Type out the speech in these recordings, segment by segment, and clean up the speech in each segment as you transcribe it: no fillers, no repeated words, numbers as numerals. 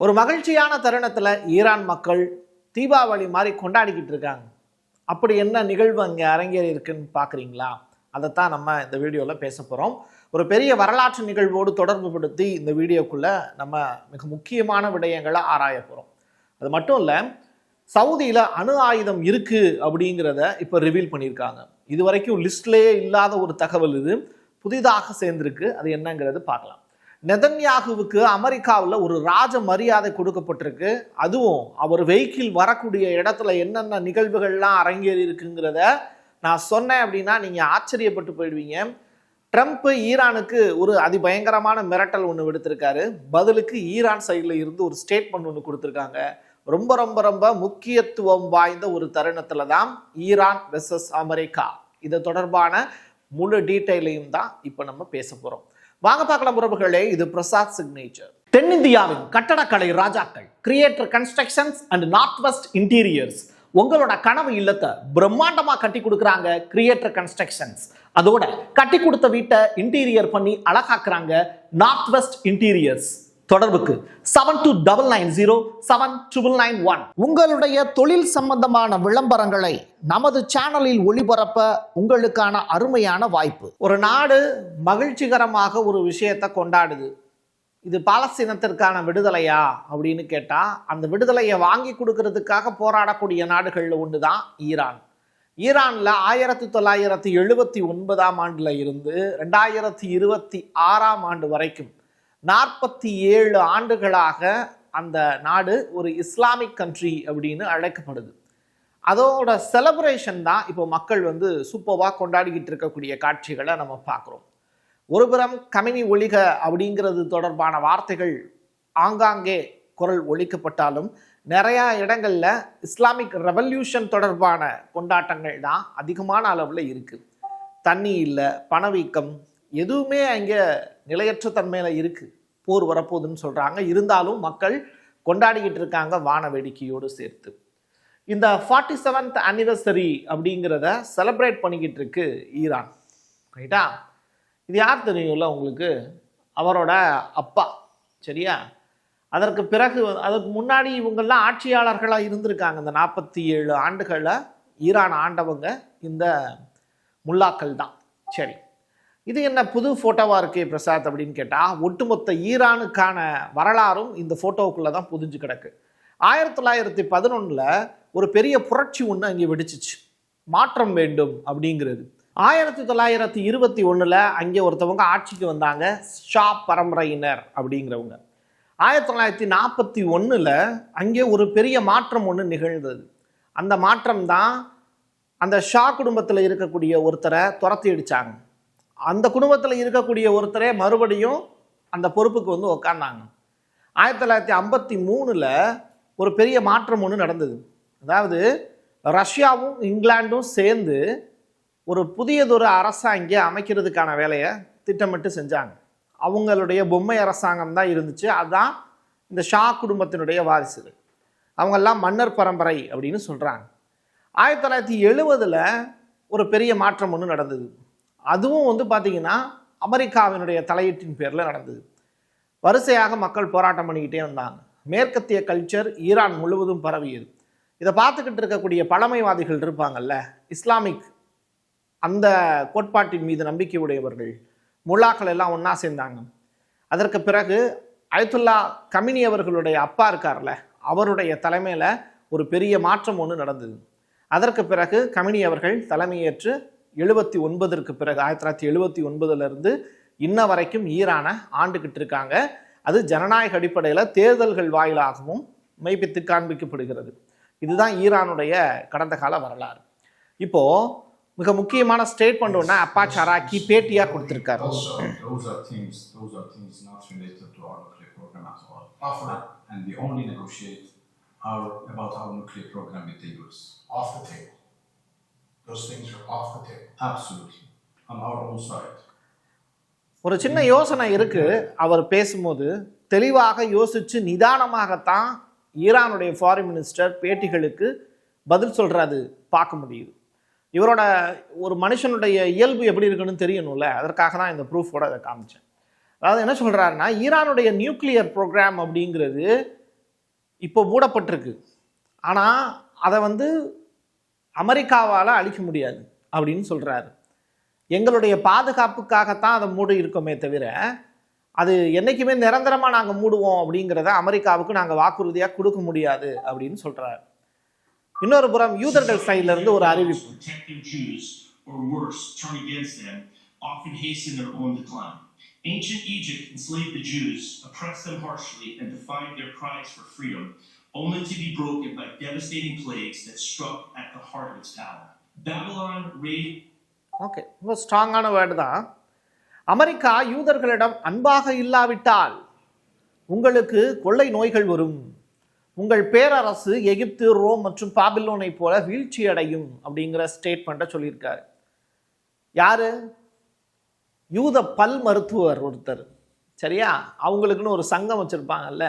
ஒரு மகிழ்ச்சியான தருணத்தில் ஈரான் மக்கள் தீபாவளி மாதிரி கொண்டாடிக்கிட்டு இருக்காங்க. அப்படி என்ன நிகழ்வு அங்கே அரங்கேறி இருக்குன்னு பார்க்குறீங்களா? அதைத்தான் நம்ம இந்த வீடியோவில் பேச போகிறோம். ஒரு பெரிய வரலாற்று நிகழ்வோடு தொடர்பு படுத்தி இந்த வீடியோக்குள்ளே நம்ம மிக முக்கியமான விடயங்களை ஆராய போகிறோம். அது மட்டும் இல்லை, சவுதியில் அணு ஆயுதம் இருக்குது அப்படிங்கிறத இப்போ ரிவீல் பண்ணியிருக்காங்க. இது வரைக்கும் லிஸ்ட்லேயே இல்லாத ஒரு தகவல் இது புதிதாக சேர்ந்திருக்கு. அது என்னங்கிறது பார்க்கலாம். நெதன்யாகுவுக்கு அமெரிக்காவில் ஒரு ராஜ மரியாதை கொடுக்கப்பட்டிருக்கு. அதுவும் அவர் வெஹிக்கிள் வரக்கூடிய இடத்துல என்னென்ன நிகழ்வுகள்லாம் அரங்கேறி இருக்குங்கிறத நான் சொன்னேன் அப்படின்னா நீங்கள் ஆச்சரியப்பட்டு போயிடுவீங்க. ட்ரம்ப் ஈரானுக்கு ஒரு அதிபயங்கரமான மிரட்டல் ஒன்று விடுத்திருக்காரு. பதிலுக்கு ஈரான் சைடில் இருந்து ஒரு ஸ்டேட்மெண்ட் ஒன்று கொடுத்துருக்காங்க. ரொம்ப ரொம்ப ரொம்ப முக்கியத்துவம் வாய்ந்த ஒரு தருணத்தில் தான் ஈரான் வெர்சஸ் அமெரிக்கா. இது தொடர்பான முழு டீட்டெயிலையும் தான் இப்போ நம்ம பேச போகிறோம். வாங்க பார்க்கலாம் உறவுகளே. இது பிரசாத் சிக்னேச்சர். தென்னிந்தியாவின் கட்டடக்கலை ராஜாக்கள் creator constructions and north west interiors உங்களோட கனவு இல்லத்தை பிரம்மாண்டமா கட்டி கொடுக்குறாங்க கிரியேட்டர் கன்ஸ்ட்ரக்ஷன்ஸ். அதோட கட்டி கொடுத்த வீட்டை இன்டீரியர் பண்ணி அழகாக்குறாங்க நார்த் வெஸ்ட் இன்டீரியர்ஸ். தொடர்புக்கு 72907991. உங்களுடைய தொழில் சம்பந்தமான விளம்பரங்களை நமது சேனலில் ஒளிபரப்ப உங்களுக்கான அருமையான வாய்ப்பு. ஒரு நாடு மகிழ்ச்சிகரமாக ஒரு விஷயத்தை கொண்டாடுது. இது பாலஸ்தீனத்திற்கான விடுதலையா அப்படின்னு கேட்டா, அந்த விடுதலையை வாங்கி கொடுக்கறதுக்காக போராடக்கூடிய நாடுகள்ல ஒன்று தான் ஈரான். ஈரான்ல 1979 ஆண்டுல இருந்து 2026 ஆண்டு வரைக்கும் 47 ஆண்டுகளாக அந்த நாடு ஒரு இஸ்லாமிக் கண்ட்ரி அப்படின்னு அழைக்கப்படுது. அதோட செலிப்ரேஷன் தான் இப்போ மக்கள் சூப்பராக கொண்டாடிக்கிட்டு இருக்கக்கூடிய காட்சிகளை நம்ம பார்க்குறோம். ஒருபுறம் கமினி ஒழிக அப்படிங்கிறது தொடர்பான வார்த்தைகள் ஆங்காங்கே குரல் ஒழிக்கப்பட்டாலும், நிறையா இடங்களில் இஸ்லாமிக் ரெவல்யூஷன் தொடர்பான கொண்டாட்டங்கள் தான் அதிகமான அளவில் இருக்குது. தண்ணி இல்லை, பணவீக்கம், எதுவுமே அங்கே நிலையற்ற தன்மையில் இருக்குது. போர் வரப்போகுதுன்னு சொல்கிறாங்க. இருந்தாலும் மக்கள் கொண்டாடிக்கிட்டு இருக்காங்க வான வேடிக்கையோடு சேர்த்து. இந்த 47th anniversary அப்படிங்கிறத செலிப்ரேட் பண்ணிக்கிட்டு இருக்கு ஈரான். ரைட்டா? இது யார் தெரியும்ல உங்களுக்கு? அவரோட அப்பா. சரியா? அதற்கு பிறகு, அதுக்கு முன்னாடி இவங்கெல்லாம் ஆட்சியாளர்களாக இருந்திருக்காங்க. இந்த 47 ஆண்டுகளில் ஈரான் ஆண்டவங்க இந்த முல்லாக்கள் தான். சரி, இது என்ன புது ஃபோட்டோவாக இருக்கே பிரசாத் அப்படின்னு கேட்டால், ஒட்டுமொத்த ஈரானுக்கான வரலாறும் இந்த ஃபோட்டோவுக்குள்ளே தான் புதிஞ்சு கிடக்கு. 1911 ஒரு பெரிய புரட்சி ஒன்று அங்கே வெடிச்சிச்சு. மாற்றம் வேண்டும் அப்படிங்கிறது. 1921 அங்கே ஒருத்தவங்க ஆட்சிக்கு வந்தாங்க, ஷா பரம்பரையினர் அப்படிங்கிறவங்க. 1941 அங்கே ஒரு பெரிய மாற்றம் ஒன்று நிகழ்ந்தது. அந்த மாற்றம் தான் அந்த ஷா குடும்பத்தில் இருக்கக்கூடிய ஒருத்தரை துரத்தி அடித்தாங்க. அந்த குடும்பத்தில் இருக்கக்கூடிய ஒருத்தரே மறுபடியும் அந்த பொறுப்புக்கு உட்கார்ந்தாங்க. 1953 ஒரு பெரிய மாற்றம் ஒன்று நடந்தது. அதாவது ரஷ்யாவும் இங்கிலாண்டும் சேர்ந்து ஒரு புதியதொரு அரசாங்கே அமைக்கிறதுக்கான வேலையை திட்டமிட்டு செஞ்சாங்க. அவங்களுடைய பொம்மை அரசாங்கம் தான் இருந்துச்சு. அதுதான் இந்த ஷா குடும்பத்தினுடைய வாரிசுகள். அவங்கெல்லாம் மன்னர் பரம்பரை அப்படின்னு சொல்கிறாங்க. 1970 ஒரு பெரிய மாற்றம் ஒன்று நடந்தது. அதுவும் பார்த்திங்கன்னா அமெரிக்காவினுடைய தலையீட்டின் பேரில் நடந்தது. வரிசையாக மக்கள் போராட்டம் பண்ணிக்கிட்டே வந்தாங்க. மேற்கத்திய கல்ச்சர் ஈரான் முழுவதும் பரவியது. இதை பார்த்துக்கிட்டு இருக்கக்கூடிய பழமைவாதிகள் இருப்பாங்கல்ல, இஸ்லாமிக் அந்த கோட்பாட்டின் மீது நம்பிக்கை உடையவர்கள், முல்லாக்கள் எல்லாம் ஒன்றா சேர்ந்தாங்க. அதற்கு பிறகு அயத்துல்லா கமினி அவர்களுடைய அப்பா இருக்கார்ல, அவருடைய தலைமையில் ஒரு பெரிய மாற்றம் ஒன்று நடந்தது. அதற்கு பிறகு கமினி அவர்கள் தலைமையேற்று 79 பிறகு 1979 இன்ன வரைக்கும் ஈரானை ஆண்டுகிட்டு இருக்காங்க. அது ஜனநாயக அடிப்படையில் தேர்தல்கள் வாயிலாகவும் மெய்ப்பித்து காண்பிக்கப்படுகிறது. இதுதான் ஈரானுடைய கடந்த கால வரலாறு. இப்போ மிக முக்கியமான ஸ்டேட்மெண்ட் ஒன்று அப்பாஸ் அராக்சி பேட்டியா கொடுத்திருக்காரு. ஒரு சின்ன யோசனை இருக்கு. அவர் பேசும்போது தெளிவாக யோசிச்சு நிதானமாகத்தான் ஈரானுடைய ஃபாரின் மினிஸ்டர் பேட்டிகளுக்கு பதில் சொல்றாரு பார்க்க முடியுது. இவரோட ஒரு மனுஷனுடைய இயல்பு எப்படி இருக்குன்னு தெரியணும்ல, அதற்காக தான் இந்த ப்ரூஃபோட அதை காமிச்சேன். அதாவது என்ன சொல்றாருன்னா, ஈரானுடைய நியூக்ளியர் ப்ரோக்ராம் அப்படிங்கிறது இப்போ மூடப்பட்டிருக்கு. ஆனால் அதை வந்து அமெரிக்காவால் அழிக்க முடியாது அப்படின்னு சொல்கிறாரு. எங்களுடைய பாதுகாப்புக்காகத்தான் அதை மூடி இருக்கோமே தவிர அது என்றைக்குமே நிரந்தரமாக நாங்கள் மூடுவோம் அப்படிங்கிறத அமெரிக்காவுக்கு நாங்கள் வாக்குறுதியாக கொடுக்க முடியாது அப்படின்னு சொல்கிறார். இன்னொரு புறம் யூதர்கள் சைட்லேருந்து ஒரு அறிவிப்பு. Ancient Egypt enslaved the Jews, oppressed them harshly, and defied their cries for freedom, only to be broken by devastating plagues that struck at the heart of its power. Babylon raided. Okay, ரொம்ப ஸ்ட்ராங்கான word தான். America யூதர்களிடம் அன்பாக இல்லாவிட்டால் உங்களுக்கு கொள்ளை நோய்கள் வரும், உங்கள் பேரரசு எகிப்து, ரோம் மற்றும் பாபிலோனை போல வீழ்ச்சி அடையும் அப்படிங்கிற ஸ்டேட்மெண்ட்டை சொல்லியிருக்காரு. யாரு? யூத பல் மருத்துவர் ஒருத்தர், சரியா? அவங்களுக்குன்னு ஒரு சங்கம் வச்சுருப்பாங்கல்ல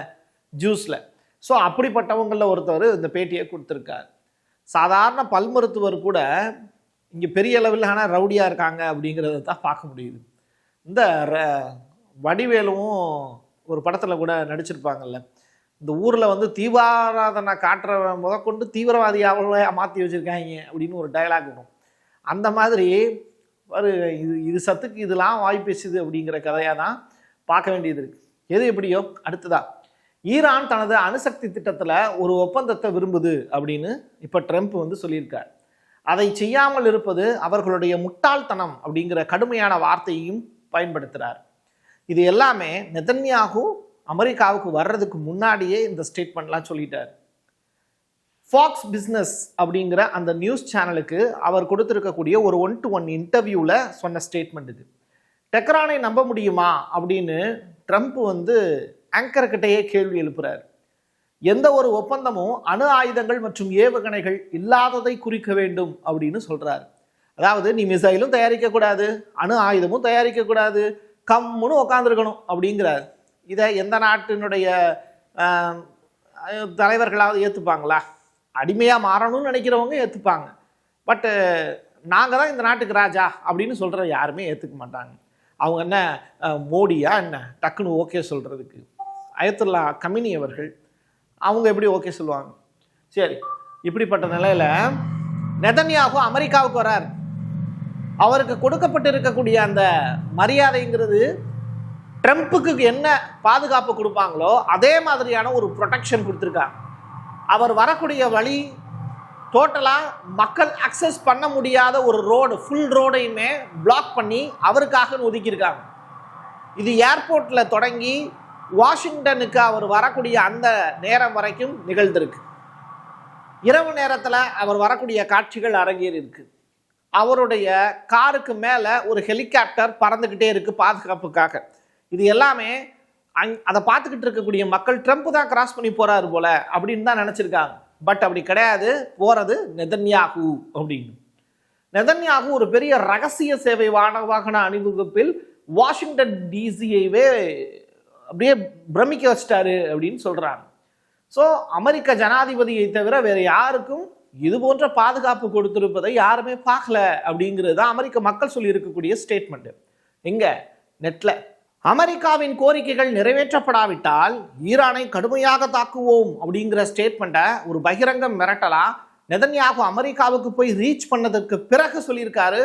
ஜூஸில். ஸோ அப்படிப்பட்டவங்களில் ஒருத்தர் இந்த பேட்டியை கொடுத்துருக்கார். சாதாரண பல் மருத்துவர் கூட இங்கே பெரிய அளவிலான ரவுடியாக இருக்காங்க அப்படிங்கிறத தான் பார்க்க முடியுது. இந்த வடிவேலும் ஒரு படத்தில் கூட நடிச்சிருப்பாங்கல்ல, இந்த ஊரில் வந்து தீவிரவாதனை காட்டுற முதற்கொண்டு தீவிரவாதியாகவே மாற்றி வச்சுருக்காங்க அப்படின்னு ஒரு டைலாக் வரும். அந்த மாதிரி ஒரு இது சத்துக்கு இதெல்லாம் வாய் பேசுது அப்படிங்கிற கதையாக தான் பார்க்க வேண்டியது இருக்குது. எது எப்படியோ அடுத்ததா ஈரான் தனது அணுசக்தி திட்டத்தில் ஒரு ஒப்பந்தத்தை விரும்புது அப்படின்னு இப்போ ட்ரம்ப் வந்து சொல்லியிருக்கார். அதை செய்யாமல் இருப்பது அவர்களுடைய முட்டாள்தனம் அப்படிங்கிற கடுமையான வார்த்தையையும் பயன்படுத்துகிறார். இது எல்லாமே நெதன்யாகு அமெரிக்காவுக்கு வர்றதுக்கு முன்னாடியே இந்த ஸ்டேட்மெண்ட்லாம் சொல்லிட்டார். ஃபாக்ஸ் பிஸ்னஸ் அப்படிங்கிற அந்த நியூஸ் சேனலுக்கு அவர் கொடுத்துருக்கக்கூடிய ஒரு 1-to-1 இன்டர்வியூவில் சொன்ன ஸ்டேட்மெண்ட் இது. டெஹ்ரானை நம்ப முடியுமா அப்படின்னு ட்ரம்ப் வந்து ஆங்கர்கிட்டையே கேள்வி எழுப்புறார். எந்த ஒரு ஒப்பந்தமும் அணு ஆயுதங்கள் மற்றும் ஏவுகணைகள் இல்லாததை குறிக்க வேண்டும் அப்படின்னு சொல்கிறார். அதாவது நீ மிசைலும் தயாரிக்கக்கூடாது, அணு ஆயுதமும் தயாரிக்கக்கூடாது, கம்முன்னு உக்காந்துருக்கணும் அப்படிங்கிறார். இதை எந்த நாட்டினுடைய தலைவர்களாவது ஏற்றுப்பாங்களா? அடிமையாக மாறணும்னு நினைக்கிறவங்க ஏற்றுப்பாங்க. பட்டு நாங்கள் தான் இந்த நாட்டுக்கு ராஜா அப்படின்னு சொல்கிற யாருமே ஏற்றுக்க மாட்டாங்க. அவங்க என்ன மோடியா என்ன டக்குன்னு ஓகே சொல்கிறதுக்கு? அயத்துல்லா கமினி அவர்கள் அவங்க எப்படி ஓகே சொல்லுவாங்க? சரி, இப்படிப்பட்ட நிலையில் நெதன்யாகு அமெரிக்காவுக்கு வரார். அவருக்கு கொடுக்கப்பட்டு இருக்கக்கூடிய அந்த மரியாதைங்கிறது ட்ரம்ப்புக்கு என்ன பாதுகாப்பு கொடுப்பாங்களோ அதே மாதிரியான ஒரு ப்ரொடெக்ஷன் கொடுத்துருக்காங்க. அவர் வரக்கூடிய வழி டோட்டலாக மக்கள் அக்சஸ் பண்ண முடியாத ஒரு ரோடு, ஃபுல் ரோடையுமே பிளாக் பண்ணி அவருக்காக ஒதுக்கியிருக்காங்க. இது ஏர்போர்ட்டில் தொடங்கி வாஷிங்டனுக்கு அவர் வரக்கூடிய அந்த நேரம் வரைக்கும் நிகழ்ந்திருக்கு. இரவு நேரத்தில் அவர் வரக்கூடிய காட்சிகள் அரங்கேறி இருக்கு. அவருடைய காருக்கு மேலே ஒரு ஹெலிகாப்டர் பறந்துக்கிட்டே இருக்கு பாதுகாப்புக்காக. இது எல்லாமே அதை பார்த்துக்கிட்டு இருக்கக்கூடிய மக்கள் ட்ரம்ப் தான் கிராஸ் பண்ணி போறாரு போல அப்படின்னு தான் நினச்சிருக்காங்க. பட் அப்படி கிடையாது, போகிறது நெதன்யாகு அப்படின்னு. நெதன்யாகு ஒரு பெரிய ரகசிய சேவை வாகன அணிவகுப்பில் வாஷிங்டன் டிசியவே அப்படியே பிரமிக்க வச்சிட்டாரு அப்படின்னு சொல்கிறாங்க. ஸோ அமெரிக்க ஜனாதிபதியை தவிர வேறு யாருக்கும் இது போன்ற பாதுகாப்பு கொடுத்திருப்பதை யாருமே பார்க்கல அப்படிங்கிறது தான் அமெரிக்க மக்கள் சொல்லி இருக்கக்கூடிய ஸ்டேட்மெண்ட். எங்க நெட்ல அமெரிக்காவின் கோரிக்கைகள் நிறைவேற்றப்படாவிட்டால் ஈரானை கடுமையாக தாக்குவோம் அப்படிங்கிற ஸ்டேட்மெண்ட்டை ஒரு பகிரங்க மிரட்டலா நெதன்யாகு அமெரிக்காவுக்கு போய் ரீச் பண்ணதற்கு பிறகு சொல்லியிருக்காரு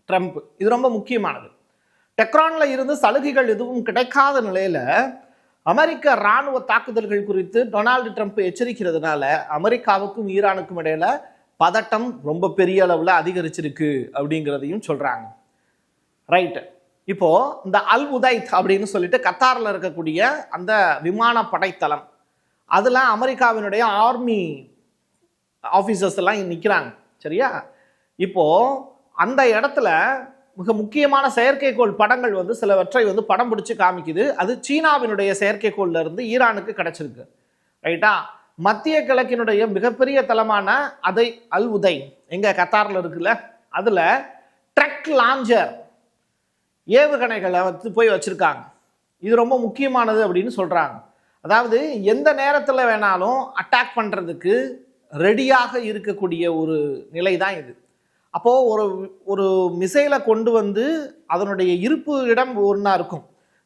ட்ரம்ப். இது ரொம்ப முக்கியமானது. டெஹ்ரானில் இருந்து சலுகைகள் எதுவும் கிடைக்காத நிலையில் அமெரிக்க இராணுவ தாக்குதல்கள் குறித்து டொனால்டு ட்ரம்ப் எச்சரிக்கிறதுனால அமெரிக்காவுக்கும் ஈரானுக்கும் இடையில பதட்டம் ரொம்ப பெரிய அளவில் அதிகரிச்சிருக்கு அப்படிங்கிறதையும் சொல்கிறாங்க. ரைட்டு. இப்போ இந்த அல் உதைத் அப்படின்னு சொல்லிட்டு கத்தாரில் இருக்கக்கூடிய அந்த விமான படைத்தளம், அதில் அமெரிக்காவினுடைய ஆர்மி ஆஃபீஸர்ஸ் எல்லாம் நிற்கிறாங்க, சரியா? இப்போ அந்த இடத்துல மிக முக்கியமான செயற்கைக்கோள் படங்கள் வந்து சிலவற்றை வந்து படம் பிடிச்சி காமிக்குது. அது சீனாவினுடைய செயற்கைக்கோள்ல இருந்து ஈரானுக்கு கிடைச்சிருக்கு, ரைட்டா? மத்திய கிழக்கினுடைய மிகப்பெரிய தளமான அதை அல் உதை எங்க கத்தாரில் இருக்குல்ல, அதுல ட்ரக் லாஞ்சர் ஏவுகணைகளை வந்து போய் வச்சிருக்காங்க. இது ரொம்ப முக்கியமானது அப்படின்னு சொல்றாங்க. அதாவது எந்த நேரத்தில் வேணாலும் அட்டாக் பண்றதுக்கு ரெடியாக இருக்கக்கூடிய ஒரு நிலை தான் இது. அப்போது ஒரு மிசைலை கொண்டு வந்து அதனுடைய இருப்பு இடம் ஒன்றா இருக்கும்,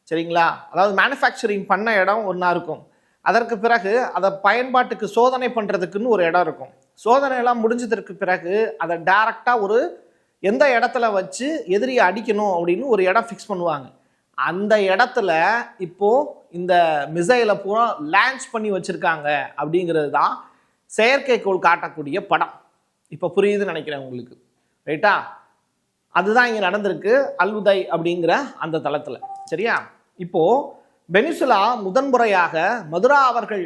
சரிங்களா? அதாவது மேனுஃபேக்சரிங் பண்ண இடம் ஒன்றா இருக்கும். அதற்கு பிறகு அதை பயன்பாட்டுக்கு சோதனை பண்ணுறதுக்குன்னு ஒரு இடம் இருக்கும். சோதனையெல்லாம் முடிஞ்சதற்கு பிறகு அதை டைரெக்டாக ஒரு எந்த இடத்துல வச்சு எதிரியை அடிக்கணும் அப்படின்னு ஒரு இடம் ஃபிக்ஸ் பண்ணுவாங்க. அந்த இடத்துல இப்போது இந்த மிசைலை பூரா லான்ச் பண்ணி வச்சுருக்காங்க அப்படிங்கிறது தான் செயற்கைக்கோள் காட்டக்கூடிய படம். இப்போ புரியுதுன்னு நினைக்கிறேன் உங்களுக்கு, ரைட்டா? அதுதான் இங்கே நடந்திருக்கு அல்-உதை அப்படிங்கிற அந்த தளத்தில். சரியா? இப்போது வெனிசுலா முதன்முறையாக மதுரா அவர்கள்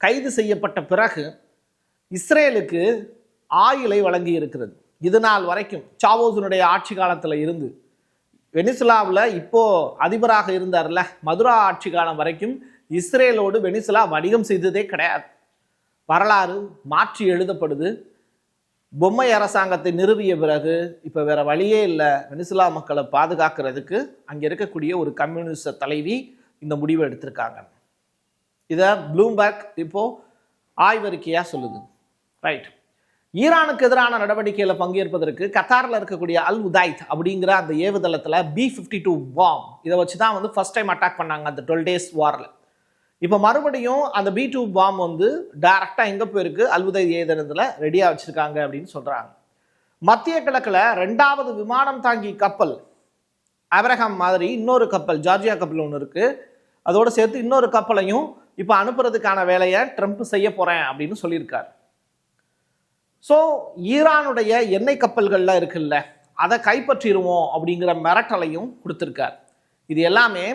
கைது செய்யப்பட்ட பிறகு இஸ்ரேலுக்கு ஆயுளை வழங்கி இருக்கிறது. இது நாள் வரைக்கும் சாவோஸினுடைய ஆட்சி காலத்தில் இருந்து வெனிசுலாவில் இப்போ அதிபராக இருந்தார்ல, மதுரா ஆட்சி காலம் வரைக்கும் இஸ்ரேலோடு வெனிசுலா வணிகம் செய்ததே கிடையாது. வரலாறு மாற்றி எழுதப்படுது. பொம்மை அரசாங்கத்தை நிறுவிய பிறகு இப்போ வேற வழியே இல்லை, வெனிசுலா மக்களை பாதுகாக்கிறதுக்கு அங்கே இருக்கக்கூடிய ஒரு கம்யூனிஸ்ட் தலைவி இந்த முடிவை எடுத்திருக்காங்க. இதை ப்ளூம்பர்க் இப்போ ஆய்வறிக்கையாக சொல்லுது. ரைட். ஈரானுக்கு எதிரான நடவடிக்கையில் பங்கேற்பதற்கு கத்தாரில் இருக்கக்கூடிய அல்-உதைத் அப்படிங்கிற அந்த ஏவுதளத்தில் B-52 பாம் இதை வச்சு தான் வந்து ஃபர்ஸ்ட் டைம் அட்டாக் பண்ணாங்க அந்த 12 days வாரில். இப்போ மறுபடியும் அந்த B-2 பாம் வந்து டைரக்டாக எங்கே போயிருக்கு, அல்-உதைத் ஏவுதளத்தில் ரெடியாக வச்சுருக்காங்க அப்படின்னு சொல்கிறாங்க. மத்திய கிழக்கில் 2வது விமானம் தாங்கி கப்பல் ஆப்ரஹாம் மாதிரி இன்னொரு கப்பல், ஜார்ஜியா கப்பல் ஒன்று இருக்குது, அதோடு சேர்த்து இன்னொரு கப்பலையும் இப்போ அனுப்புறதுக்கான வேலையை ட்ரம்ப் செய்ய போகிறேன் அப்படின்னு சொல்லியிருக்காரு. ஸோ ஈரானுடைய எண்ணெய் கப்பல்கள்லாம் இருக்குல்ல, அதை கைப்பற்றிடுவோம் அப்படிங்கிற மிரட்டலையும் கொடுத்துருக்கார். இது எல்லாமே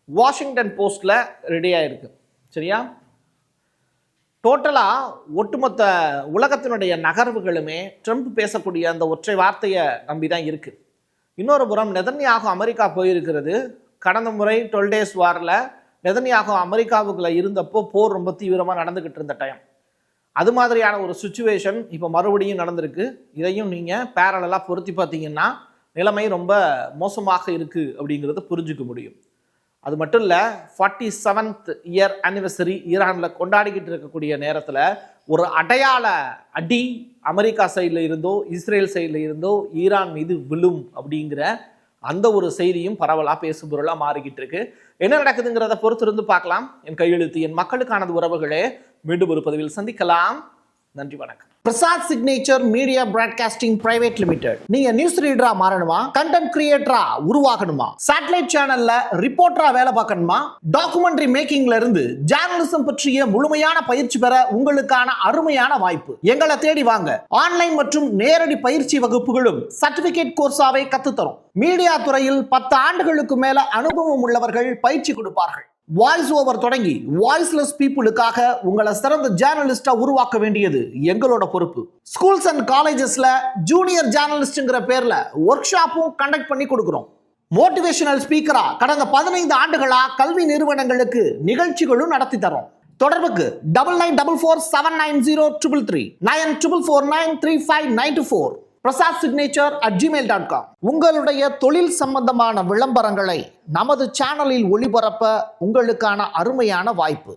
வாஷிங்டன் போஸ்டில் ரெடியாக இருக்குது. சரியா? டோட்டலாக ஒட்டுமொத்த உலகத்தினுடைய நகர்வுகளுமே ட்ரம்ப் பேசக்கூடிய அந்த ஒற்றை வார்த்தையை நம்பி தான் இருக்குது. இன்னொரு புறம் நெதன்யாகு அமெரிக்கா போயிருக்கிறது. கடந்த முறை 12 days வாரில் நெதன்யாகு அமெரிக்காவுக்குள்ள இருந்தப்போ போர் ரொம்ப தீவிரமாக நடந்துக்கிட்டு இருந்த டைம். அது மாதிரியான ஒரு சுச்சுவேஷன் இப்போ மறுபடியும் நடந்திருக்கு. இதையும் நீங்கள் பேரலாக பொருத்தி பார்த்தீங்கன்னா நிலைமை ரொம்ப மோசமாக இருக்குது அப்படிங்கிறத புரிஞ்சுக்க முடியும். அது மட்டும் இல்லை, 47th இயர் ஆனிவர்சரி ஈரானில் கொண்டாடிக்கிட்டு இருக்கக்கூடிய நேரத்தில் ஒரு அடையாள அடி அமெரிக்கா சைடில் இருந்தோ இஸ்ரேல் சைடில் இருந்தோ ஈரான் மீது விழும் அப்படிங்கிற அந்த ஒரு செய்தியும் பரவலாக பேசுபொருளாக மாறிக்கிட்டு இருக்கு. என்ன நடக்குதுங்கிறத பொறுத்திருந்து பார்க்கலாம். என் கையெழுத்து என் மக்களுக்கானது உறவுகளே. மீண்டும் ஒரு பதிவில் சந்திக்கலாம். நன்றி, வணக்கம். Prasad signature media broadcasting private limited. நீங்க நியூஸ் ரீடரா மாறணுமா, கண்டென்ட் கிரியேட்டரா உருவாகணுமா, சேட்டலைட் சேனல்ல ரிப்போர்ட்டரா வேலை பார்க்கணுமா, டாக்குமெண்ட்ரி மேக்கிங்ல இருந்து ஜேர்னலிசம் பற்றிய முழுமையான பயிற்சி பெற உங்களுக்கான அருமையான வாய்ப்பு. எங்களை தேடி வாங்க. ஆன்லைன் மற்றும் நேரடி பயிற்சி வகுப்புகளும் சர்டிபிகேட் கோர்ஸாவே கத்துத்தரும். மீடியா துறையில் 10 ஆண்டுகளுக்கு மேல அனுபவம் உள்ளவர்கள் பயிற்சி கொடுப்பார்கள். வாய்ஸ் ஓவர் தொடங்கி வாய்ஸ்லெஸ் பீப்புளுக்காக உங்களை சிறந்த ஜேர்னலிஸ்டா உருவாக்க வேண்டியது எங்களோட பொறுப்பு. ஸ்கூல்ஸ் அண்ட் காலேஜஸ்ல ஜூனியர் ஜேர்னலிஸ்ட்ங்கிற பேர்ல ஒர்க் ஷாப்பும் கண்டக்ட் பண்ணி கொடுக்கிறோம். மோட்டிவேஷனல் ஸ்பீக்கரா கடந்த 15 ஆண்டுகளா கல்வி நிறுவனங்களுக்கு நிகழ்ச்சிகளும் நடத்தி தரோம். தொடர்புக்கு 9944790333 94493594 prasad@gmail.com. உங்களுடைய தொழில் சம்பந்தமான விளம்பரங்களை நமது சேனலில் ஒளிபரப்ப உங்களுக்கான அருமையான வாய்ப்பு.